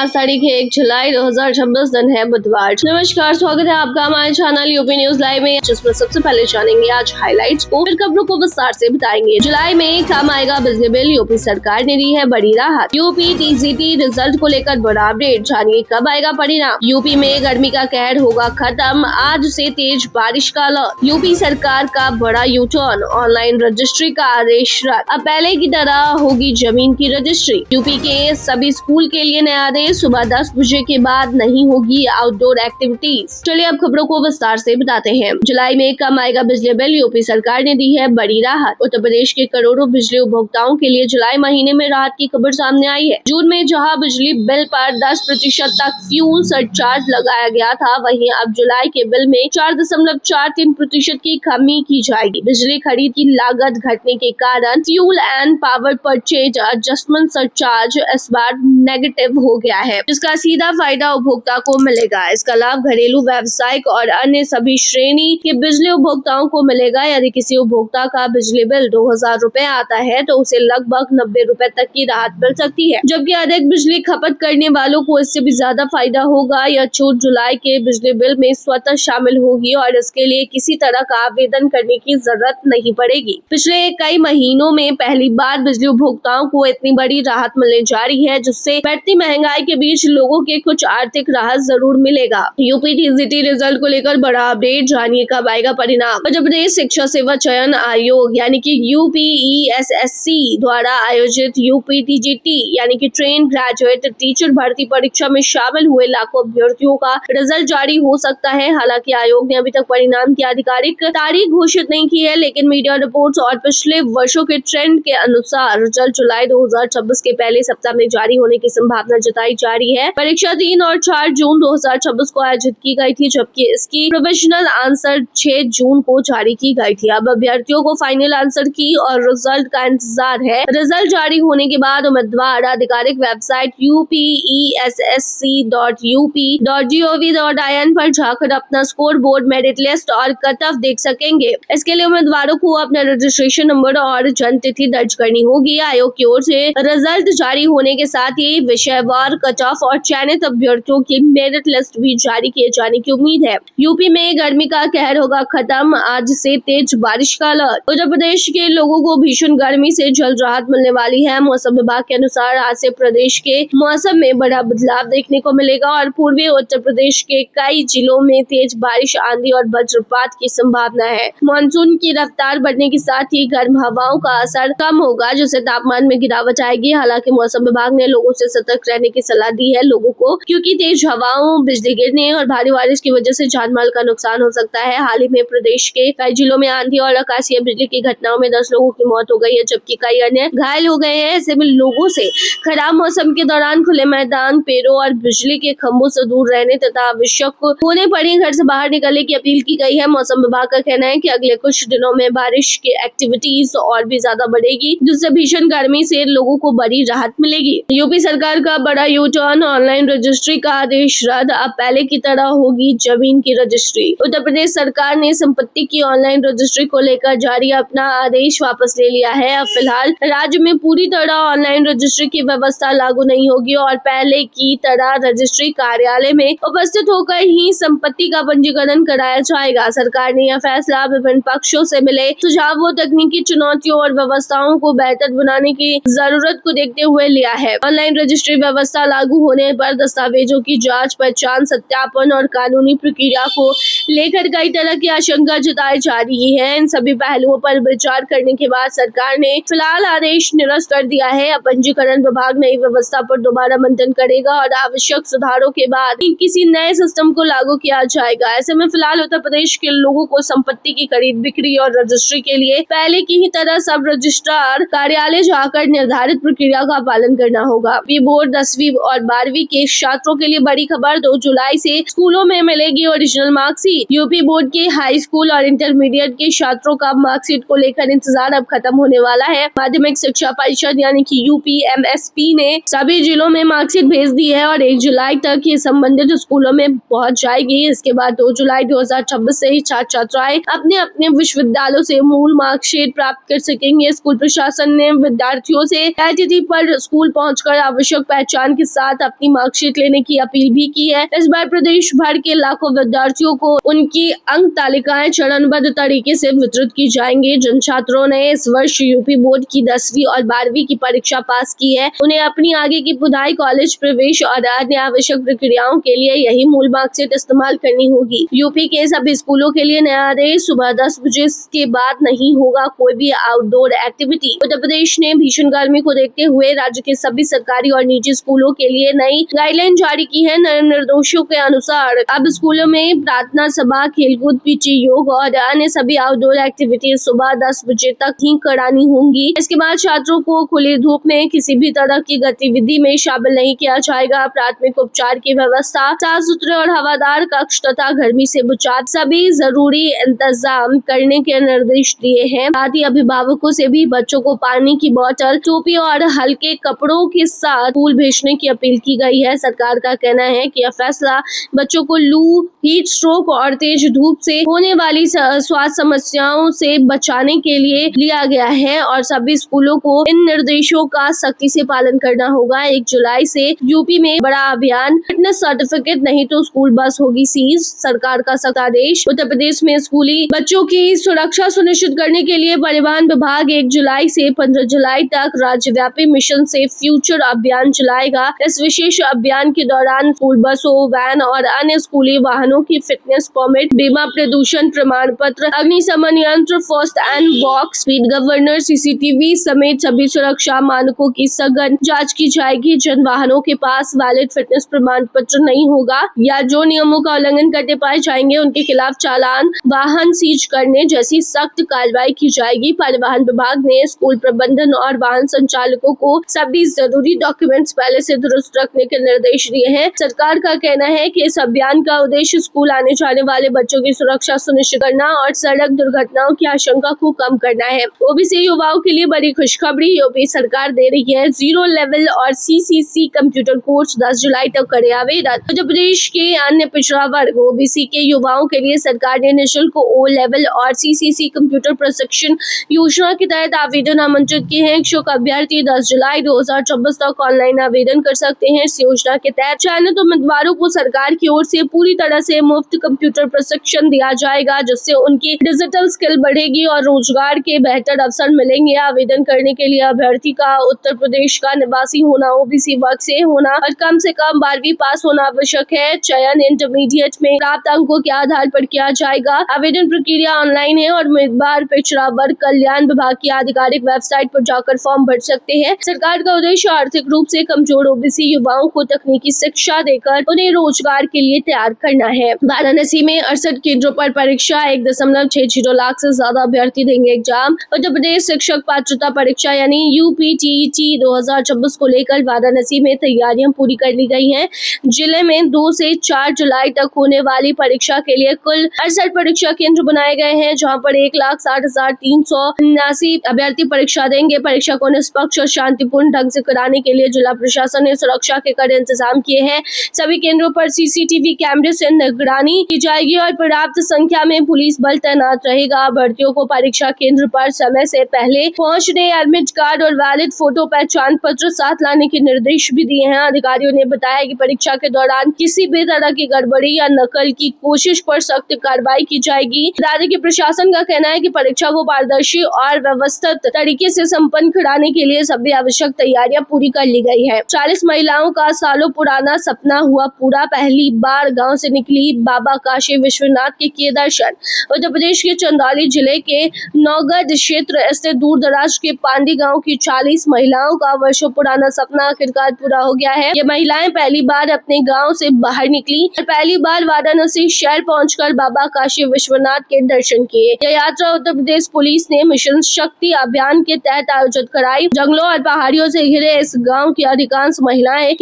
आज तारीख है 1 जुलाई 2026, दिन है बुधवार। नमस्कार, स्वागत है आपका हमारे चैनल यूपी न्यूज लाइव में, जिसमें सबसे पहले जानेंगे आज हाइलाइट्स को, फिर खबरों को विस्तार से बताएंगे। जुलाई में कम आएगा बिजली बिल, यूपी सरकार ने दी है बड़ी राहत। यूपी टीजीटी रिजल्ट को लेकर बड़ा अपडेट, जानिए कब आएगा परिणाम। यूपी में गर्मी का कहर होगा खत्म, आज से तेज बारिश का अलर्ट। यूपी सरकार का बड़ा यू टर्न, ऑनलाइन रजिस्ट्री का आदेश रद्द, अब पहले की तरह होगी जमीन की रजिस्ट्री। यूपी के सभी स्कूल के लिए नया आदेश, सुबह 10 बजे के बाद नहीं होगी आउटडोर एक्टिविटीज। चलिए अब खबरों को विस्तार से बताते हैं। जुलाई में कम आएगा बिजली बिल, यूपी सरकार ने दी है बड़ी राहत। उत्तर प्रदेश के करोड़ों बिजली उपभोक्ताओं के लिए जुलाई महीने में राहत की खबर सामने आई है। जून में जहां बिजली बिल पर 10% तक फ्यूल सरचार्ज लगाया गया था, वहीं अब जुलाई के बिल में 4.43% की कमी की जाएगी। बिजली खरीद की लागत घटने के कारण fuel and power purchase adjustment surcharge इस बार नेगेटिव हो गया है, जिसका सीधा फायदा उपभोक्ता को मिलेगा। इसका लाभ घरेलू, व्यावसायिक और अन्य सभी श्रेणी के बिजली उपभोक्ताओं को मिलेगा। यदि किसी उपभोक्ता का बिजली बिल 2000 रुपए आता है तो उसे लगभग 90 रुपए तक की राहत मिल सकती है, जबकि अधिक बिजली खपत करने वालों को इससे भी ज्यादा फायदा होगा। यह छूट जुलाई के बिजली बिल में स्वतः शामिल होगी और इसके लिए किसी तरह का आवेदन करने की जरूरत नहीं पड़ेगी। पिछले कई महीनों में पहली बार बिजली उपभोक्ताओं को इतनी बड़ी राहत मिलने जा रही है, जिससे बढ़ती महंगाई के बीच लोगों के कुछ आर्थिक राहत जरूर मिलेगा। यूपी टीजीटी रिजल्ट को लेकर बड़ा अपडेट, जानिए कब आएगा परिणाम। मध्य प्रदेश शिक्षा सेवा चयन आयोग यानी कि यूपीईएसएससी द्वारा आयोजित यूपी टीजीटी यानी कि ट्रेन ग्रेजुएट टीचर भर्ती परीक्षा में शामिल हुए लाखों अभ्यर्थियों का रिजल्ट जारी हो सकता है। हालांकि आयोग ने अभी तक परिणाम की आधिकारिक तारीख घोषित नहीं की है, लेकिन मीडिया रिपोर्ट्स और पिछले वर्षों के ट्रेंड के अनुसार रिजल्ट जुलाई 2026 के पहले सप्ताह में जारी होने की संभावना जताई जा रही है। परीक्षा 3 और 4 जून 2026 को आयोजित की गई थी, जबकि इसकी प्रोविजनल आंसर 6 जून को जारी की गई थी। अब अभ्यर्थियों को फाइनल आंसर की और रिजल्ट का इंतजार है। रिजल्ट जारी होने के बाद उम्मीदवार आधिकारिक वेबसाइट upessc.up.gov.in पर जाकर अपना स्कोर बोर्ड, मेरिट लिस्ट और कट ऑफ देख सकेंगे। इसके लिए उम्मीदवारों को अपना रजिस्ट्रेशन नंबर और जन्म तिथि दर्ज करनी होगी। आयोग की ओर से रिजल्ट जारी होने के साथ ही विषयवार कट ऑफ और चयनित अभ्यर्थियों की मेरिट लिस्ट भी जारी किए जाने की उम्मीद है। यूपी में गर्मी का कहर होगा खत्म, आज से तेज बारिश का अलर्ट। उत्तर प्रदेश के लोगों को भीषण गर्मी से जल्द राहत मिलने वाली है। मौसम विभाग के अनुसार आज से प्रदेश के मौसम में बड़ा बदलाव देखने को मिलेगा और पूर्वी उत्तर प्रदेश के कई जिलों में तेज बारिश, आंधी और वज्रपात की संभावना है। मानसून की रफ्तार बढ़ने के साथ ही गर्म हवाओं का असर कम होगा, जिससे तापमान में गिरावट आएगी। हालांकि मौसम विभाग ने लोगों से सतर्क रहने की सलाह दी है लोगों को, क्योंकि तेज हवाओं, बिजली गिरने और भारी बारिश की वजह से जानमाल का नुकसान हो सकता है। हाल ही में प्रदेश के कई जिलों में आंधी और आकाशीय बिजली की घटनाओं में 10 लोगों की मौत हो गई है, जबकि कई अन्य घायल हो गए हैं। ऐसे में लोगों से खराब मौसम के दौरान खुले मैदान, पेड़ों और बिजली के खंभों से दूर रहने तथा आवश्यक होने पर ही घर से बाहर निकलने की अपील की गई है। मौसम विभाग का कहना है कि अगले कुछ दिनों में बारिश की एक्टिविटीज और भी ज्यादा बढ़ेगी, जिससे भीषण गर्मी से लोगों को बड़ी राहत मिलेगी। यूपी सरकार का बड़ा यू टर्न, ऑनलाइन रजिस्ट्री का आदेश रद्द, अब पहले की तरह होगी जमीन की रजिस्ट्री। उत्तर प्रदेश सरकार ने संपत्ति की ऑनलाइन रजिस्ट्री को लेकर जारी अपना आदेश वापस ले लिया है। अब फिलहाल राज्य में पूरी तरह ऑनलाइन रजिस्ट्री की व्यवस्था लागू नहीं होगी और पहले की तरह रजिस्ट्री कार्यालय में उपस्थित होकर ही संपत्ति का पंजीकरण कराया जाएगा। सरकार ने यह फैसला विभिन्न पक्षों से मिले सुझावों, तकनीकी चुनौतियों और व्यवस्थाओं को बेहतर बनाने की जरूरत को देखते हुए लिया है। ऑनलाइन रजिस्ट्री व्यवस्था लागू होने पर दस्तावेजों की जांच, पहचान, सत्यापन और कानूनी प्रक्रिया को लेकर कई तरह की आशंका जताई जा रही है। इन सभी पहलुओं पर विचार करने के बाद सरकार ने फिलहाल आदेश निरस्त कर दिया है। अब पंजीकरण विभाग नई व्यवस्था पर दोबारा मंथन करेगा और आवश्यक सुधारों के बाद किसी नए सिस्टम को लागू किया जाएगा। ऐसे में फिलहाल उत्तर प्रदेश के लोगों को संपत्ति की खरीद, बिक्री और रजिस्ट्री के लिए पहले की ही तरह सब रजिस्ट्रार कार्यालय जाकर निर्धारित प्रक्रिया का पालन करना होगा। बोर्ड 10वीं और 12वीं के छात्रों के लिए बड़ी खबर, 2 जुलाई से स्कूलों में मिलेगी ओरिजिनल मार्कशीट। यूपी बोर्ड के हाई स्कूल और इंटरमीडिएट के छात्रों का मार्कशीट को लेकर इंतजार अब खत्म होने वाला है। माध्यमिक शिक्षा परिषद यानी कि यूपीएमएसपी ने सभी जिलों में मार्कशीट भेज दी है और 1 जुलाई तक ये संबंधित स्कूलों में पहुंच जाएगी। इसके बाद 2 जुलाई 2026 से ही छात्र छात्राएं अपने अपने विश्वविद्यालयों से मूल मार्कशीट प्राप्त कर सकेंगे। स्कूल प्रशासन ने विद्यार्थियों से तय तिथि पर स्कूल पहुंचकर आवश्यक पहचान के साथ अपनी मार्कशीट लेने की अपील भी की है। इस बार प्रदेश भर के लाखों विद्यार्थियों को उनकी अंक तालिकाएं चरणबद्ध तरीके से वितरित की जाएंगी। जिन छात्रों ने इस वर्ष यूपी बोर्ड की 10वीं और 12वीं की परीक्षा पास की है, उन्हें अपनी आगे की पढ़ाई, कॉलेज प्रवेश और अन्य आवश्यक प्रक्रियाओं के लिए यही मूल मार्कशीट इस्तेमाल करनी होगी। यूपी के सभी स्कूलों के लिए नया आदेश, सुबह 10 बजे के बाद नहीं होगा कोई भी आउटडोर एक्टिविटी। उत्तर प्रदेश ने भीषण गर्मी को देखते हुए राज्य के सभी सरकारी और निजी स्कूलों के लिए नई गाइडलाइन जारी की है। नए निर्देशों के अनुसार अब स्कूलों में प्रार्थना सभा, खेलकूद, पीटी योग और अन्य सभी आउटडोर एक्टिविटी सुबह 10 बजे तक ही करानी होंगी। इसके बाद छात्रों को खुली धूप में किसी भी तरह की गतिविधि में शामिल नहीं किया जाएगा। प्राथमिक उपचार की व्यवस्था, साफ सुथरे और हवादार कक्ष तथा गर्मी से बचाव सभी जरूरी इंतजाम करने के निर्देश दिए हैं। साथ ही अभिभावकों से भी बच्चों को पानी की बोतल, टोपी और हल्के कपड़ों के साथ स्कूल भेजने की अपील की गई है। सरकार का कहना है कि यह फैसला बच्चों को लू, हीट स्ट्रोक और तेज धूप से होने वाली स्वास्थ्य समस्याओं से बचाने के लिए लिया गया है और सभी स्कूलों को इन निर्देशों का सख्ती से पालन करना होगा। 1 जुलाई से यूपी में बड़ा अभियान, फिटनेस सर्टिफिकेट नहीं तो स्कूल बस होगी सीज, सरकार का सख्त आदेश। उत्तर प्रदेश में स्कूली बच्चों की सुरक्षा सुनिश्चित करने के लिए परिवहन विभाग 1 जुलाई से 15 जुलाई तक राज्यव्यापी मिशन से फ्यूचर अभियान चलाएगा। इस विशेष अभियान के दौरान स्कूल बसों, वैन और अन्य स्कूली वाहनों की फिटनेस परमिट, बीमा, प्रदूषण प्रमाण पत्र, अग्निशमन यंत्र, first and box, speed governor, CCTV समेत सभी सुरक्षा मानकों की सघन जांच की जाएगी। जिन वाहनों के पास वैलिड फिटनेस प्रमाण पत्र नहीं होगा या जो नियमों का उल्लंघन करते पाए जाएंगे, उनके खिलाफ चालान, वाहन सीज करने जैसी सख्त कार्रवाई की जाएगी। परिवहन विभाग ने स्कूल प्रबंधन और वाहन संचालकों को सभी जरूरी डॉक्यूमेंट्स पहले से दुरुस्त रखने के निर्देश दिए हैं। सरकार का कहना है कि इस अभियान का उद्देश्य स्कूल आने जाने वाले बच्चों की सुरक्षा सुनिश्चित करना और सड़क दुर्घटनाओं की आशंका को कम करना है। ओबीसी युवाओं के लिए बड़ी खुशखबरी, यूपी सरकार दे रही है 0 लेवल और सीसीसी कंप्यूटर कोर्स 10 जुलाई तक करे आवेदन। उत्तर प्रदेश के अन्य पिछड़ा वर्ग ओबीसी के युवाओं के लिए सरकार ने निःशुल्क O लेवल और सीसीसी कंप्यूटर प्रशिक्षण योजना के तहत आवेदन आमंत्रित किए हैं। इच्छुक अभ्यर्थी 10 जुलाई 2024 तक ऑनलाइन आवेदन कर सकते हैं। इस योजना के तहत चयनित उम्मीदवारों को सरकार की ओर से पूरी तरह से मुफ्त कंप्यूटर प्रशिक्षण दिया जाएगा, जिससे उनकी डिजिटल स्किल बढ़ेगी और रोजगार के बेहतर अवसर मिलेंगे। आवेदन करने के लिए अभ्यर्थी का उत्तर प्रदेश का निवासी होना, ओबीसी वर्ग से होना और कम से कम 12वीं पास होना आवश्यक है। चयन इंटरमीडिएट में प्राप्त अंकों के आधार पर किया जाएगा। आवेदन प्रक्रिया ऑनलाइन है और उम्मीदवार पिछड़ा वर्ग कल्याण विभाग की आधिकारिक वेबसाइट पर जाकर फॉर्म भर सकते हैं। सरकार का उद्देश्य आर्थिक रूप से कमजोर ओबीसी युवाओं को तकनीकी शिक्षा देकर उन्हें रोजगार के लिए तैयार करना है। वाराणसी में 68 केंद्रों पर परीक्षा, 1.60 लाख से ज्यादा अभ्यर्थी देंगे एग्जाम। उत्तर प्रदेश शिक्षक पात्रता परीक्षा यानी यूपीटीईटी 2024 को लेकर वाराणसी में तैयारियां पूरी कर ली गई हैं। जिले में 2 से 4 जुलाई तक होने वाली परीक्षा के लिए कुल 68 परीक्षा केंद्र बनाए गए हैं, जहां पर 1,60,379 अभ्यर्थी परीक्षा देंगे। परीक्षा को निष्पक्ष और शांतिपूर्ण ढंग से कराने के लिए जिला प्रशासन ने सुरक्षा के कड़े इंतजाम किए हैं। सभी केंद्रों पर सीसीटीवी कैमरे से निगरानी की जाएगी और पर्याप्त संख्या में पुलिस बल तैनात रहेगा। अभ्यर्थियों को परीक्षा केंद्र पर समय से पहले पहुंचने, एडमिट कार्ड और वैलिड फोटो पहचान पत्र साथ लाने के निर्देश भी दिए हैं। अधिकारियों ने बताया कि परीक्षा के दौरान किसी भी तरह की गड़बड़ी या नकल की कोशिश पर सख्त कार्रवाई की जाएगी। राज्य के प्रशासन का कहना है कि परीक्षा को पारदर्शी और व्यवस्थित तरीके से संपन्न कराने के लिए सभी आवश्यक तैयारियां पूरी कर ली गई है। 40 महिलाओं का सालों पुराना सपना हुआ पूरा, पहली बार गांव से निकली बाबा काशी विश्वनाथ के किए दर्शन। उत्तर प्रदेश के चंदौली जिले के नौगढ़ क्षेत्र स्थित दूर दराज के पांडी गांव की 40 महिलाओं का वर्षों पुराना सपना आखिरकार पूरा हो गया है। ये महिलाएं पहली बार अपने गांव से बाहर निकली और पहली बार वाराणसी शहर पहुंचकर बाबा काशी विश्वनाथ के दर्शन किए। यह यात्रा उत्तर प्रदेश पुलिस ने मिशन शक्ति अभियान के तहत आयोजित कराई। जंगलों और पहाड़ियों से घिरे इस गांव की अधिकांश महिलाएं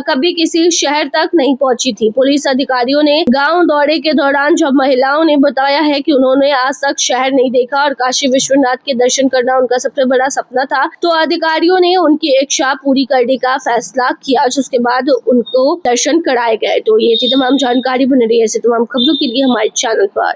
कभी किसी शहर तक नहीं पहुंची थी। पुलिस अधिकारियों ने गांव दौरे के दौरान जब महिलाओं ने बताया है कि उन्होंने आज तक शहर नहीं देखा और काशी विश्वनाथ के दर्शन करना उनका सबसे बड़ा सपना था, तो अधिकारियों ने उनकी इच्छा पूरी करने का फैसला किया, जिसके बाद उनको दर्शन कराए गए। तो ये थी तमाम जानकारी। बने रही ऐसे तमाम खबरों के लिए हमारे चैनल पर।